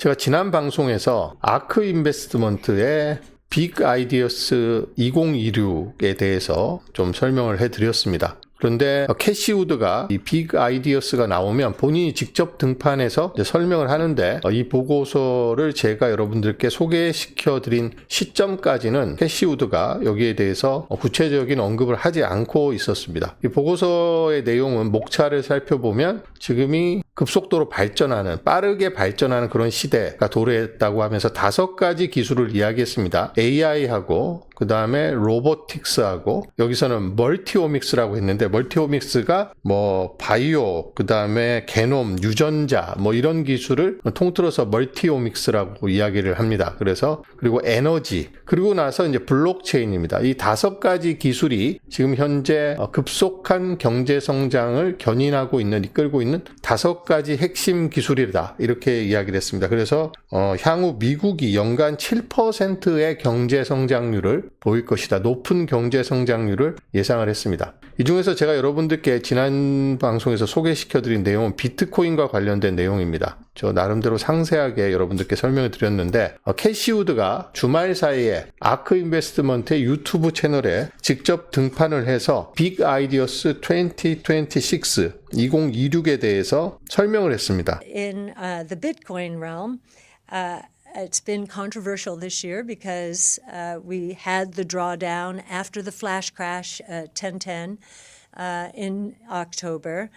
제가 지난 방송에서 아크 인베스트먼트의 빅 아이디어스 2026에 대해서 좀 설명을 해드렸습니다. 그런데 캐시우드가 이 빅 아이디어스가 나오면 본인이 직접 등판해서 설명을 하는데 이 보고서를 제가 여러분들께 소개시켜드린 시점까지는 캐시우드가 여기에 대해서 구체적인 언급을 하지 않고 있었습니다. 이 보고서의 내용은 목차를 살펴보면 지금이 급속도로 발전하는, 빠르게 발전하는 그런 시대가 도래했다고 하면서 5가지 기술을 이야기했습니다. AI하고 그 다음에 로보틱스하고 여기서는 멀티오믹스라고 했는데 멀티오믹스가 뭐 바이오, 그 다음에 게놈, 유전자 뭐 이런 기술을 통틀어서 멀티오믹스라고 이야기를 합니다. 그래서 그리고 에너지, 그리고 나서 이제 블록체인입니다. 이 5가지 기술이 지금 현재 급속한 경제 성장을 견인하고 있는, 이끌고 있는 5가지 핵심 기술이다, 이렇게 이야기를 했습니다. 그래서 향후 미국이 연간 7%의 경제 성장률을 보일 것이다, 높은 경제 성장률을 예상을 했습니다. 이 중에서 제가 여러분들께 지난 방송에서 소개시켜드린 내용은 비트코인과 관련된 내용입니다. 저 나름대로 상세하게 여러분들께 설명을 드렸는데 캐시우드가 주말 사이에 아크 인베스트먼트의 유튜브 채널에 직접 등판을 해서 빅 아이디어스 2026에 대해서 설명을 했습니다. In the Bitcoin realm, it's been controversial this year because we had the drawdown after the flash crash 1010 in October.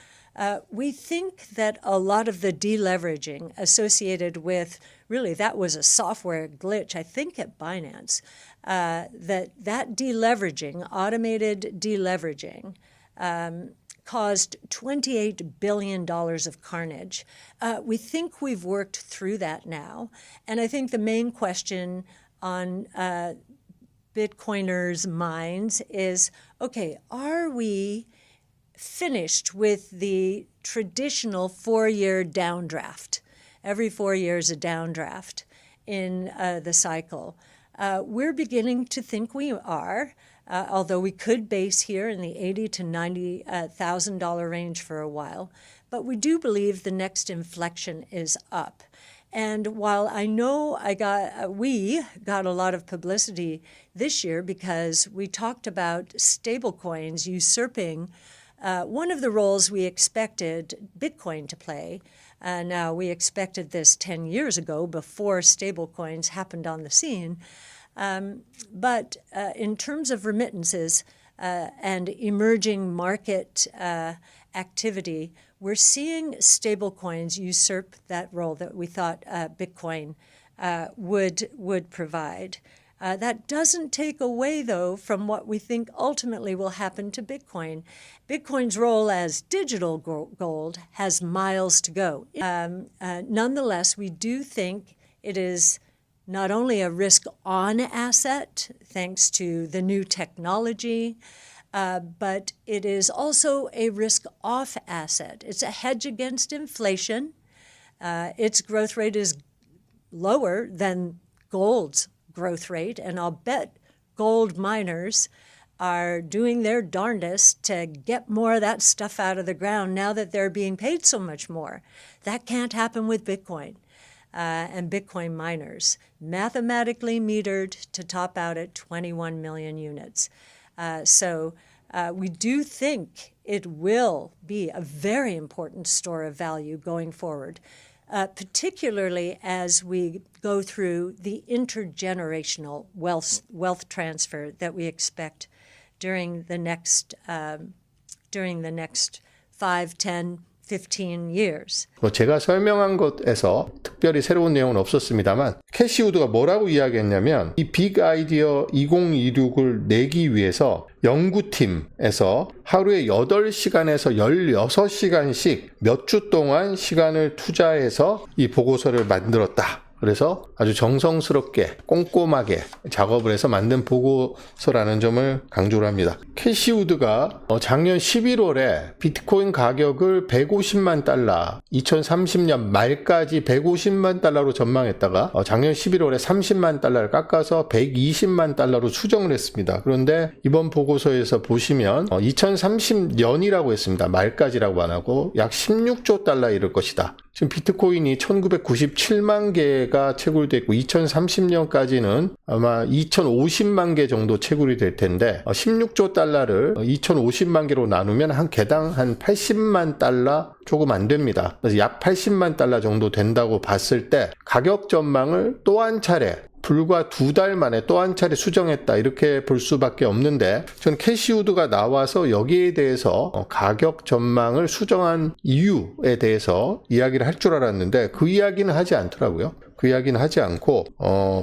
We think that a lot of the deleveraging associated with, really that was a software glitch, I think at Binance, that deleveraging, automated deleveraging, caused $28 billion of carnage. We think we've worked through that now. And I think the main question on Bitcoiners' minds is, okay, are we finished with the traditional 4-year downdraft? Every 4 years a downdraft in the cycle. We're beginning to think we are. Although we could base here in the $80,000 to $90,000 range for a while, but we do believe the next inflection is up. And while I know we got a lot of publicity this year because we talked about stablecoins usurping one of the roles we expected Bitcoin to play. Now, we expected this 10 years ago before stablecoins happened on the scene. But in terms of remittances and emerging market activity, we're seeing stablecoins usurp that role that we thought Bitcoin would provide. That doesn't take away, though, from what we think ultimately will happen to Bitcoin. Bitcoin's role as digital gold has miles to go. Nonetheless, we do think it is not only a risk-on asset, thanks to the new technology, but it is also a risk-off asset. It's a hedge against inflation. Its growth rate is lower than gold's growth rate, and I'll bet gold miners are doing their darndest to get more of that stuff out of the ground now that they're being paid so much more. That can't happen with Bitcoin. And Bitcoin miners, mathematically metered to top out at 21 million units. So we do think it will be a very important store of value going forward, particularly as we go through the intergenerational wealth transfer that we expect during the next 5, 10, 15 years. 제가 설명한 것에서 특별히 새로운 내용은 없었습니다만 캐시우드가 뭐라고 이야기했냐면 이 빅 아이디어 2026을 내기 위해서 연구팀에서 하루에 8시간에서 16시간씩 몇 주 동안 시간을 투자해서 이 보고서를 만들었다. 그래서 아주 정성스럽게 꼼꼼하게 작업을 해서 만든 보고서라는 점을 강조를 합니다. 캐시우드가 작년 11월에 비트코인 가격을 150만 달러, 2030년 말까지 150만 달러로 전망했다가 작년 11월에 30만 달러를 깎아서 120만 달러로 수정을 했습니다. 그런데 이번 보고서에서 보시면 2030년이라고 했습니다. 말까지라고 안 하고 약 16조 달러에 이를 것이다. 지금 비트코인이 1997만 개가 채굴되어 있고 2030년까지는 아마 2050만 개 정도 채굴이 될 텐데 16조 달러를 2050만 개로 나누면 한 개당 한 80만 달러 조금 안 됩니다. 그래서 약 80만 달러 정도 된다고 봤을 때 가격 전망을 또 한 차례 불과 2달 만에 또 한 차례 수정했다 이렇게 볼 수밖에 없는데 저는 캐시우드가 나와서 여기에 대해서 가격 전망을 수정한 이유에 대해서 이야기를 할 줄 알았는데 그 이야기는 하지 않더라고요. 그 이야기는 하지 않고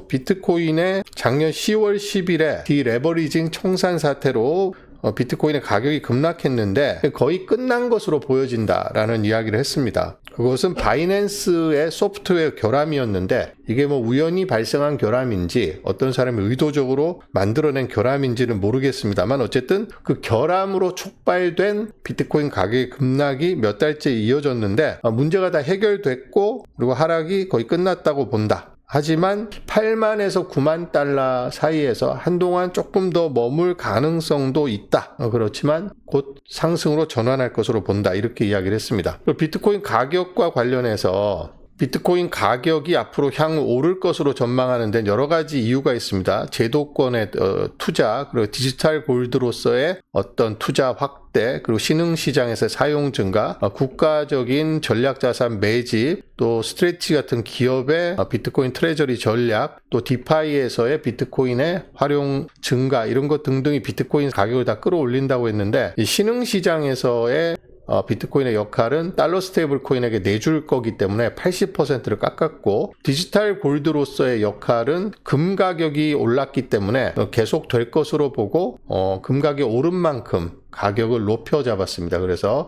비트코인의 작년 10월 10일에 디레버리징 청산 사태로 비트코인의 가격이 급락했는데 거의 끝난 것으로 보여진다라는 이야기를 했습니다. 그것은 바이낸스의 소프트웨어 결함이었는데 이게 뭐 우연히 발생한 결함인지 어떤 사람이 의도적으로 만들어낸 결함인지는 모르겠습니다만 어쨌든 그 결함으로 촉발된 비트코인 가격의 급락이 몇 달째 이어졌는데 문제가 다 해결됐고 그리고 하락이 거의 끝났다고 본다. 하지만 8만에서 9만 달러 사이에서 한동안 조금 더 머물 가능성도 있다. 그렇지만 곧 상승으로 전환할 것으로 본다. 이렇게 이야기를 했습니다. 비트코인 가격과 관련해서 비트코인 가격이 앞으로 향후 오를 것으로 전망하는 데는 여러 가지 이유가 있습니다. 제도권의 투자, 그리고 디지털 골드로서의 어떤 투자 확대, 그리고 신흥시장에서의 사용 증가, 국가적인 전략자산 매집, 또 스트레치 같은 기업의 비트코인 트레저리 전략, 또 디파이에서의 비트코인의 활용 증가 이런 것 등등이 비트코인 가격을 다 끌어올린다고 했는데 이 신흥시장에서의 비트코인의 역할은 달러 스테이블 코인에게 내줄 거기 때문에 80%를 깎았고 디지털 골드로서의 역할은 금 가격이 올랐기 때문에 계속 될 것으로 보고 금 가격이 오른 만큼 가격을 높여 잡았습니다. 그래서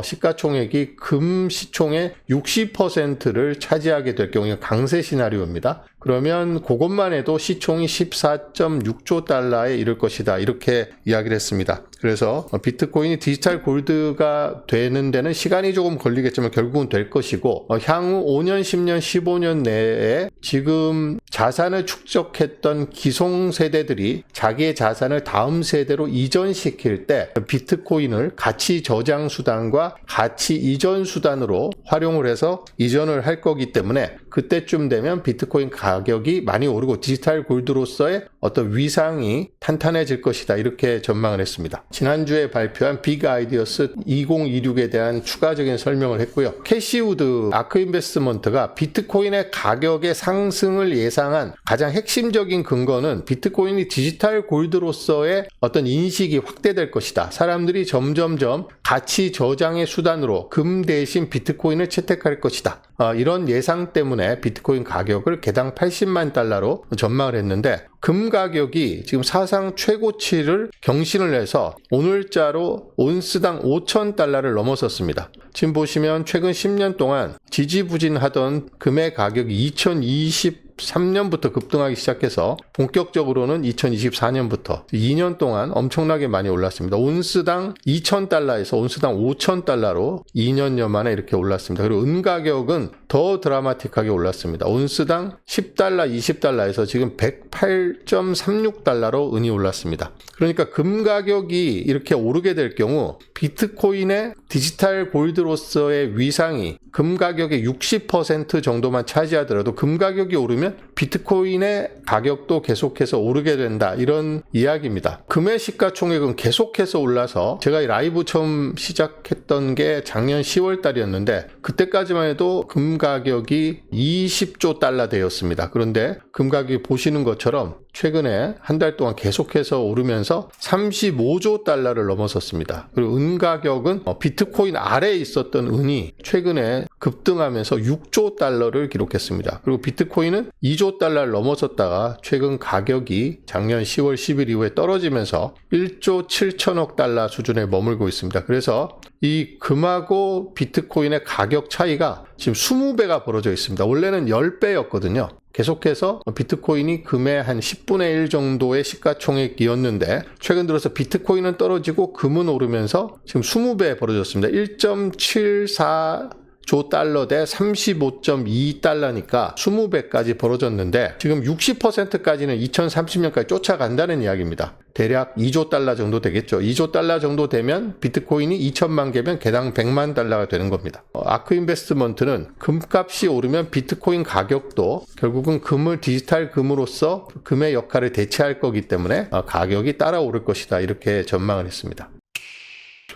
시가총액이 금 시총의 60%를 차지하게 될 경우에 강세 시나리오입니다. 그러면 그것만 해도 시총이 14.6조 달러에 이를 것이다. 이렇게 이야기를 했습니다. 그래서 비트코인이 디지털 골드가 되는 데는 시간이 조금 걸리겠지만 결국은 될 것이고 향후 5년, 10년, 15년 내에 지금 자산을 축적했던 기성 세대들이 자기의 자산을 다음 세대로 이전시킬 때 비트코인을 가치 저장 수단과 가치 이전 수단으로 활용을 해서 이전을 할 거기 때문에 그때쯤 되면 비트코인 가격이 많이 오르고 디지털 골드로서의 어떤 위상이 탄탄해질 것이다. 이렇게 전망을 했습니다. 지난주에 발표한 빅 아이디어스 2026에 대한 추가적인 설명을 했고요. 캐시우드 아크 인베스트먼트가 비트코인의 가격의 상승을 예상한 가장 핵심적인 근거는 비트코인이 디지털 골드로서의 어떤 인식이 확대될 것이다. 사람들이 점점점 가치 저장의 수단으로 금 대신 비트코인을 채택할 것이다. 이런 예상 때문에 비트코인 가격을 개당 80만 달러로 전망을 했는데 금 가격이 지금 사상 최고치를 경신을 해서 오늘자로 온스당 5,000달러를 넘어섰습니다. 지금 보시면 최근 10년 동안 지지부진하던 금의 가격이 2023년부터 급등하기 시작해서 본격적으로는 2024년부터 2년 동안 엄청나게 많이 올랐습니다. 온스당 2,000달러에서 온스당 5,000달러로 2년여 만에 이렇게 올랐습니다. 그리고 은 가격은 더 드라마틱하게 올랐습니다. 온스당 10달러, 20달러에서 지금 108.36달러로 은이 올랐습니다. 그러니까 금 가격이 이렇게 오르게 될 경우 비트코인의 디지털 골드로서의 위상이 금 가격의 60% 정도만 차지하더라도 금 가격이 오르면 비트코인의 가격도 계속해서 오르게 된다. 이런 이야기입니다. 금의 시가총액은 계속해서 올라서 제가 이 라이브 처음 시작했던 게 작년 10월 달이었는데 그때까지만 해도 금 가격이 20조 달러 되었습니다. 그런데 금 가격이 보시는 것처럼 최근에 한 달 동안 계속해서 오르면서 35조 달러를 넘어섰습니다. 그리고 은 가격은 비트코인 아래에 있었던 은이 최근에 급등하면서 6조 달러를 기록했습니다. 그리고 비트코인은 2조 달러를 넘어섰다가 최근 가격이 작년 10월 10일 이후에 떨어지면서 1조 7천억 달러 수준에 머물고 있습니다. 그래서 이 금하고 비트코인의 가격 차이가 지금 20배가 벌어져 있습니다. 원래는 10배였거든요. 계속해서 비트코인이 금의 한 10분의 1 정도의 시가총액이었는데 최근 들어서 비트코인은 떨어지고 금은 오르면서 지금 20배 벌어졌습니다. 1.74조 달러 대 35.2달러니까 20배까지 벌어졌는데 지금 60%까지는 2030년까지 쫓아간다는 이야기입니다. 대략 2조 달러 정도 되겠죠. 2조 달러 정도 되면 비트코인이 2천만 개면 개당 100만 달러가 되는 겁니다. 아크 인베스트먼트는 금값이 오르면 비트코인 가격도 결국은 금을 디지털 금으로서 금의 역할을 대체할 거기 때문에 가격이 따라오를 것이다. 이렇게 전망을 했습니다.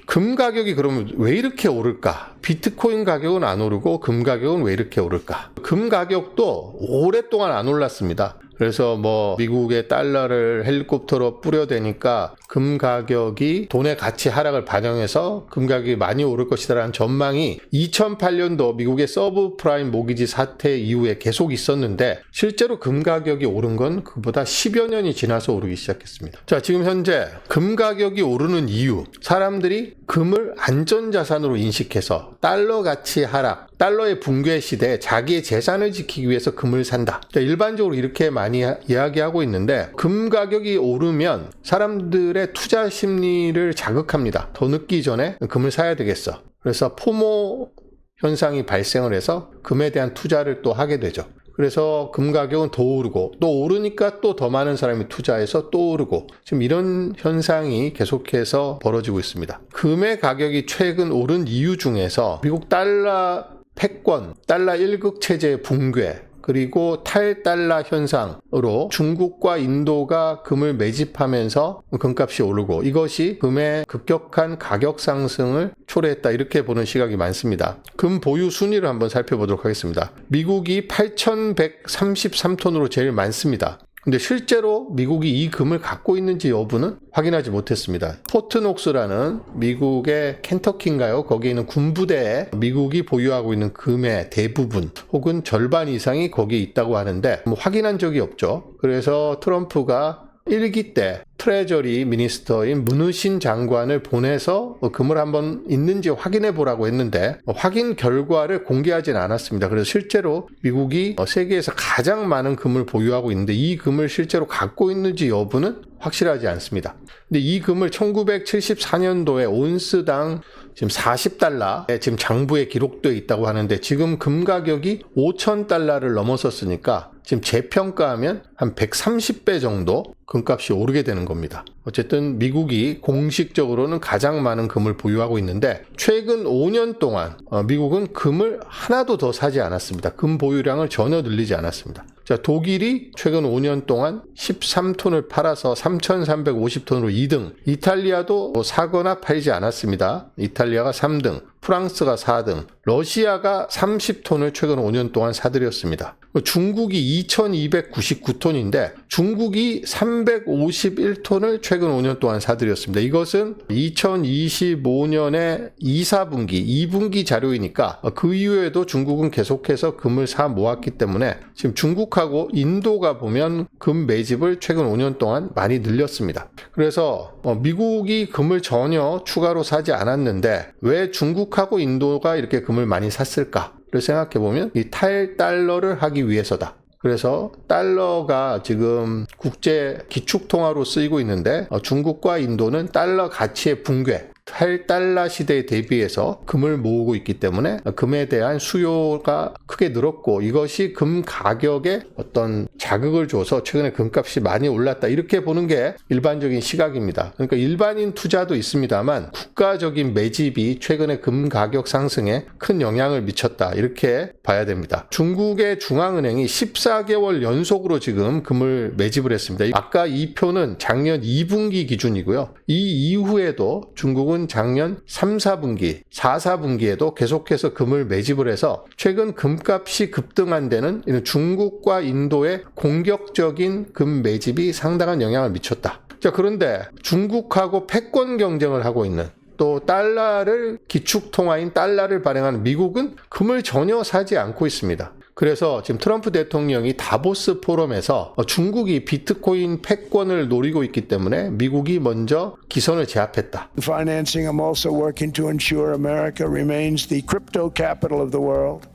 금 가격이 그러면 왜 이렇게 오를까? 비트코인 가격은 안 오르고 금 가격은 왜 이렇게 오를까? 금 가격도 오랫동안 안 올랐습니다. 그래서 미국의 달러를 헬리콥터로 뿌려대니까 금 가격이 돈의 가치 하락을 반영해서 금 가격이 많이 오를 것이다라는 전망이 2008년도 미국의 서브프라임 모기지 사태 이후에 계속 있었는데 실제로 금 가격이 오른 건 그보다 10여 년이 지나서 오르기 시작했습니다. 자, 지금 현재 금 가격이 오르는 이유, 사람들이 금을 안전자산으로 인식해서 달러 가치 하락, 달러의 붕괴 시대에 자기의 재산을 지키기 위해서 금을 산다. 일반적으로 이렇게 많이 이야기하고 있는데 금 가격이 오르면 사람들의 투자 심리를 자극합니다. 더 늦기 전에 금을 사야 되겠어. 그래서 포모 현상이 발생을 해서 금에 대한 투자를 또 하게 되죠. 그래서 금 가격은 더 오르고 또 오르니까 또 더 많은 사람이 투자해서 또 오르고 지금 이런 현상이 계속해서 벌어지고 있습니다. 금의 가격이 최근 오른 이유 중에서 미국 달러 패권, 달러 1극 체제의 붕괴, 그리고 탈달러 현상으로 중국과 인도가 금을 매집하면서 금값이 오르고 이것이 금의 급격한 가격 상승을 초래했다, 이렇게 보는 시각이 많습니다. 금 보유 순위를 한번 살펴보도록 하겠습니다. 미국이 8,133톤으로 제일 많습니다. 근데 실제로 미국이 이 금을 갖고 있는지 여부는 확인하지 못했습니다. 포트녹스라는 미국의 켄터키인가요? 거기에 있는 군부대에 미국이 보유하고 있는 금의 대부분 혹은 절반 이상이 거기에 있다고 하는데 확인한 적이 없죠. 그래서 트럼프가 1기 때 트레저리 미니스터인 문우신 장관을 보내서 금을 한번 있는지 확인해 보라고 했는데 확인 결과를 공개하진 않았습니다. 그래서 실제로 미국이 세계에서 가장 많은 금을 보유하고 있는데 이 금을 실제로 갖고 있는지 여부는 확실하지 않습니다. 근데 이 금을 1974년도에 온스당 지금 40달러에 지금 장부에 기록되어 있다고 하는데 지금 금 가격이 5,000달러를 넘어섰으니까 지금 재평가하면 한 130배 정도 금값이 오르게 되는 겁니다. 어쨌든 미국이 공식적으로는 가장 많은 금을 보유하고 있는데 최근 5년 동안 미국은 금을 하나도 더 사지 않았습니다. 금 보유량을 전혀 늘리지 않았습니다. 자, 독일이 최근 5년 동안 13톤을 팔아서 3,350톤으로 2등, 이탈리아도 사거나 팔지 않았습니다. 이탈리아가 3등, 프랑스가 4등, 러시아가 30톤을 최근 5년 동안 사들였습니다. 중국이 2,299톤인데 중국이 351톤을 최근 5년 동안 사들였습니다. 이것은 2025년의 2, 4분기, 2분기 자료이니까 그 이후에도 중국은 계속해서 금을 사 모았기 때문에 지금 중국하고 인도가 보면 금 매집을 최근 5년 동안 많이 늘렸습니다. 그래서 미국이 금을 전혀 추가로 사지 않았는데 왜 중국하고 인도가 이렇게 금을 많이 샀을까를 생각해보면 이 탈달러를 하기 위해서다. 그래서 달러가 지금 국제 기축통화로 쓰이고 있는데 중국과 인도는 달러 가치의 붕괴, 탈달러 시대에 대비해서 금을 모으고 있기 때문에 금에 대한 수요가 크게 늘었고 이것이 금 가격에 어떤 자극을 줘서 최근에 금값이 많이 올랐다, 이렇게 보는 게 일반적인 시각입니다. 그러니까 일반인 투자도 있습니다만 국가적인 매집이 최근에 금 가격 상승에 큰 영향을 미쳤다, 이렇게 봐야 됩니다. 중국의 중앙은행이 14개월 연속으로 지금 금을 매집을 했습니다. 아까 이 표는 작년 2분기 기준이고요. 이 이후에도 중국은 작년 3, 4분기, 4, 4분기에도 계속해서 금을 매집을 해서 최근 금값이 급등한 데는 중국과 인도의 공격적인 금 매집이 상당한 영향을 미쳤다. 자, 그런데 중국하고 패권 경쟁을 하고 있는 또 달러를 기축통화인 달러를 발행하는 미국은 금을 전혀 사지 않고 있습니다. 그래서 지금 트럼프 대통령이 다보스 포럼에서 중국이 비트코인 패권을 노리고 있기 때문에 미국이 먼저 기선을 제압했다. Financing, I'm also working to ensure America remains the crypto capital of the world.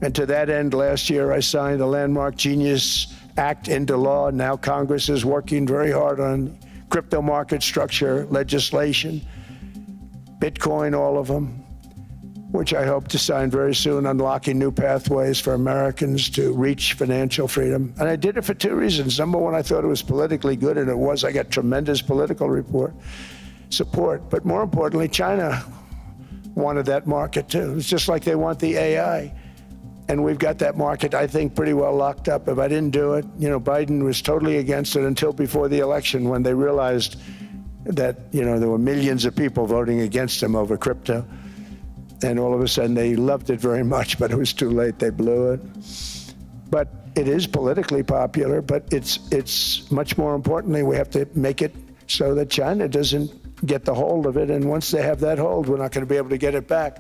And to that end, last year I signed the Landmark Genius Act into law. Now Congress is working very hard on crypto market structure legislation, Bitcoin, all of them, which I hope to sign very soon, unlocking new pathways for Americans to reach financial freedom. And I did it for two reasons. Number one, I thought it was politically good, and it was. I got tremendous political support. But more importantly, China wanted that market too. It's just like they want the AI. And we've got that market, I think, pretty well locked up. If I didn't do it, Biden was totally against it until before the election, when they realized that, there were millions of people voting against him over crypto. And all of a sudden they loved it very much, but it was too late. They blew it. But it is politically popular, but it's much more importantly, we have to make it so that China doesn't get the hold of it. And once they have that hold, we're not going to be able to get it back.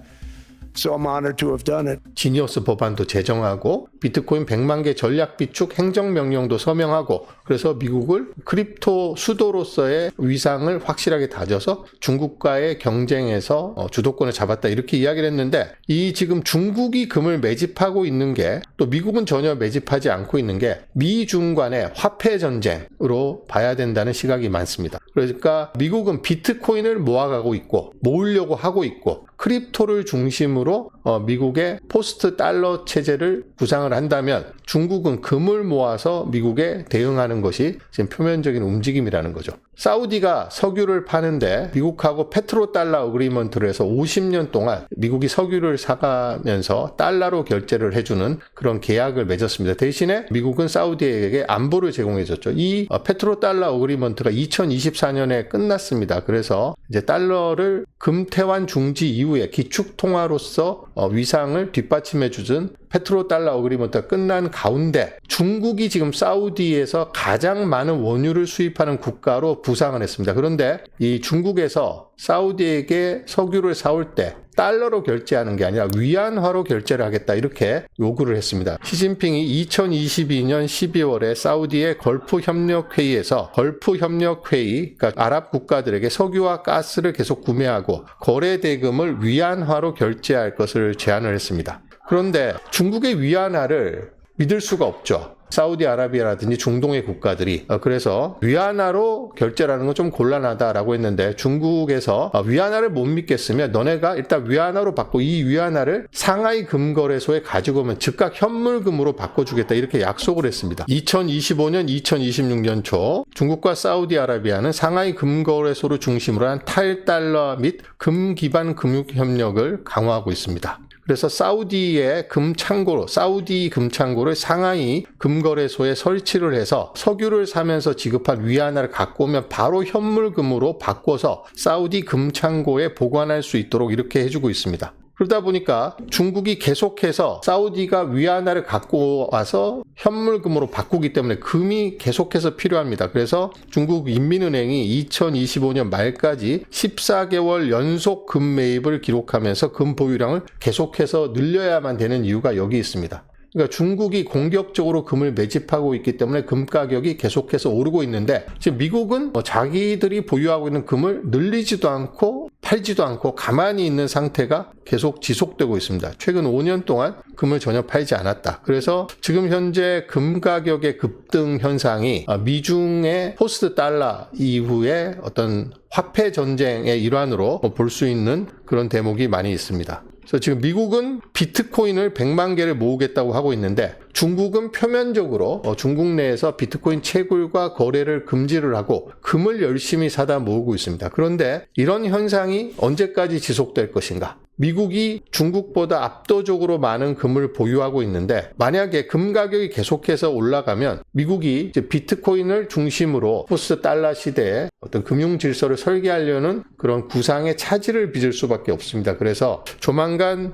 So I'm honored to have done it. 지니어스 법안도 제정하고 비트코인 100만 개 전략 비축 행정명령도 서명하고, 그래서 미국을 크립토 수도로서의 위상을 확실하게 다져서 중국과의 경쟁에서 주도권을 잡았다, 이렇게 이야기를 했는데, 이 지금 중국이 금을 매집하고 있는 게, 또 미국은 전혀 매집하지 않고 있는 게 미중 간의 화폐 전쟁으로 봐야 된다는 시각이 많습니다. 그러니까 미국은 비트코인을 모아가고 있고 모으려고 하고 있고, 크립토를 중심으로 미국의 포스트 달러 체제를 구상을 한다면 중국은 금을 모아서 미국에 대응하는 것이 지금 표면적인 움직임이라는 거죠. 사우디가 석유를 파는데 미국하고 페트로달러 어그리먼트를 해서 50년 동안 미국이 석유를 사가면서 달러로 결제를 해주는 그런 계약을 맺었습니다. 대신에 미국은 사우디에게 안보를 제공해줬죠. 이 페트로달러 어그리먼트가 2024년에 끝났습니다. 그래서 이제 달러를 금태환 중지 이후에 기축통화로서 위상을 뒷받침해주는 페트로달러 어그리먼트가 끝난 가운데 중국이 지금 사우디에서 가장 많은 원유를 수입하는 국가로 부상을 했습니다. 그런데 이 중국에서 사우디에게 석유를 사올 때 달러로 결제하는 게 아니라 위안화로 결제를 하겠다, 이렇게 요구를 했습니다. 시진핑이 2022년 12월에 사우디의 걸프협력회의에서 걸프협력회의, 그러니까 아랍 국가들에게 석유와 가스를 계속 구매하고 거래 대금을 위안화로 결제할 것을 제안을 했습니다. 그런데 중국의 위안화를 믿을 수가 없죠. 사우디아라비아라든지 중동의 국가들이. 그래서 위안화로 결제라는 건 좀 곤란하다라고 했는데, 중국에서 위안화를 못 믿겠으면 너네가 일단 위안화로 바꿔, 이 위안화를 상하이 금거래소에 가지고 오면 즉각 현물금으로 바꿔주겠다, 이렇게 약속을 했습니다. 2025년 2026년 초 중국과 사우디아라비아는 상하이 금거래소를 중심으로 한 탈달러 및 금 기반 금융 협력을 강화하고 있습니다. 그래서 사우디의 금창고로, 사우디 금창고를 상하이 금거래소에 설치를 해서 석유를 사면서 지급한 위안화를 갖고 오면 바로 현물금으로 바꿔서 사우디 금창고에 보관할 수 있도록 이렇게 해주고 있습니다. 그러다 보니까 중국이 계속해서 사우디가 위안화를 갖고 와서 현물금으로 바꾸기 때문에 금이 계속해서 필요합니다. 그래서 중국 인민은행이 2025년 말까지 14개월 연속 금 매입을 기록하면서 금 보유량을 계속해서 늘려야만 되는 이유가 여기 있습니다. 그러니까 중국이 공격적으로 금을 매집하고 있기 때문에 금 가격이 계속해서 오르고 있는데, 지금 미국은 자기들이 보유하고 있는 금을 늘리지도 않고 팔지도 않고 가만히 있는 상태가 계속 지속되고 있습니다. 최근 5년 동안 금을 전혀 팔지 않았다. 그래서 지금 현재 금 가격의 급등 현상이 미중의 포스트 달러 이후에 어떤 화폐 전쟁의 일환으로 볼 수 있는 그런 대목이 많이 있습니다. 그래서 지금 미국은 비트코인을 100만 개를 모으겠다고 하고 있는데, 중국은 표면적으로 중국 내에서 비트코인 채굴과 거래를 금지를 하고 금을 열심히 사다 모으고 있습니다. 그런데 이런 현상이 언제까지 지속될 것인가? 미국이 중국보다 압도적으로 많은 금을 보유하고 있는데, 만약에 금 가격이 계속해서 올라가면 미국이 이제 비트코인을 중심으로 포스트 달러 시대에 어떤 금융 질서를 설계하려는 그런 구상에 차질을 빚을 수밖에 없습니다. 그래서 조만간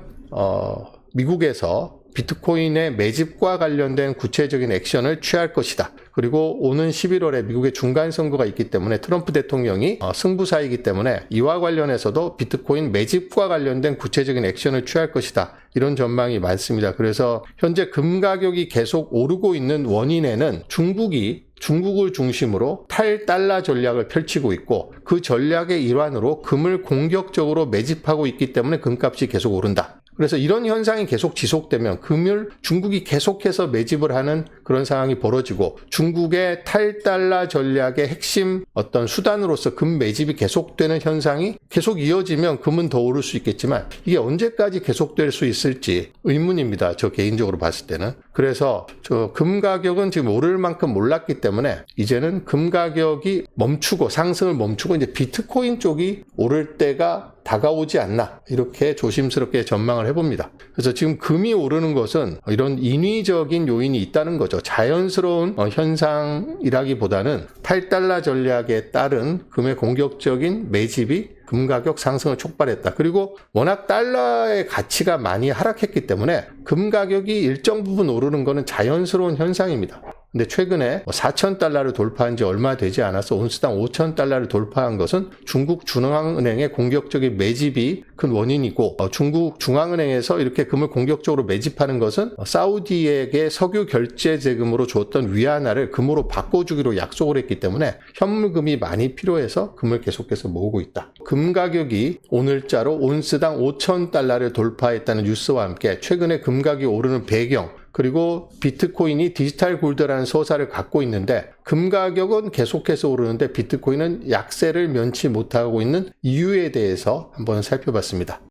미국에서 비트코인의 매집과 관련된 구체적인 액션을 취할 것이다. 그리고 오는 11월에 미국의 중간선거가 있기 때문에 트럼프 대통령이 승부사이기 때문에 이와 관련해서도 비트코인 매집과 관련된 구체적인 액션을 취할 것이다. 이런 전망이 많습니다. 그래서 현재 금 가격이 계속 오르고 있는 원인에는 중국을 중심으로 탈달러 전략을 펼치고 있고, 그 전략의 일환으로 금을 공격적으로 매집하고 있기 때문에 금값이 계속 오른다. 그래서 이런 현상이 계속 지속되면 금일 중국이 계속해서 매집을 하는 그런 상황이 벌어지고 중국의 탈달러 전략의 핵심 어떤 수단으로서 금 매집이 계속되는 현상이 계속 이어지면 금은 더 오를 수 있겠지만 이게 언제까지 계속될 수 있을지 의문입니다. 저 개인적으로 봤을 때는. 그래서 저 금 가격은 지금 오를 만큼 올랐기 때문에 이제는 금 가격이 멈추고 상승을 멈추고 이제 비트코인 쪽이 오를 때가 다가오지 않나 이렇게 조심스럽게 전망을 해봅니다. 그래서 지금 금이 오르는 것은 이런 인위적인 요인이 있다는 거죠. 자연스러운 현상이라기보다는 탈달러 전략에 따른 금의 공격적인 매집이 금 가격 상승을 촉발했다. 그리고 워낙 달러의 가치가 많이 하락했기 때문에 금 가격이 일정 부분 오르는 것은 자연스러운 현상입니다. 근데 최근에 4,000달러를 돌파한 지 얼마 되지 않아서 온스당 5,000달러를 돌파한 것은 중국 중앙은행의 공격적인 매집이 큰 원인이고 중국 중앙은행에서 이렇게 금을 공격적으로 매집하는 것은 사우디에게 석유 결제 자금으로 줬던 위안화를 금으로 바꿔주기로 약속을 했기 때문에 현물금이 많이 필요해서 금을 계속해서 모으고 있다. 금 가격이 오늘자로 온스당 5,000달러를 돌파했다는 뉴스와 함께 최근에 금 가격이 오르는 배경 그리고 비트코인이 디지털 골드라는 서사를 갖고 있는데 금 가격은 계속해서 오르는데 비트코인은 약세를 면치 못하고 있는 이유에 대해서 한번 살펴봤습니다.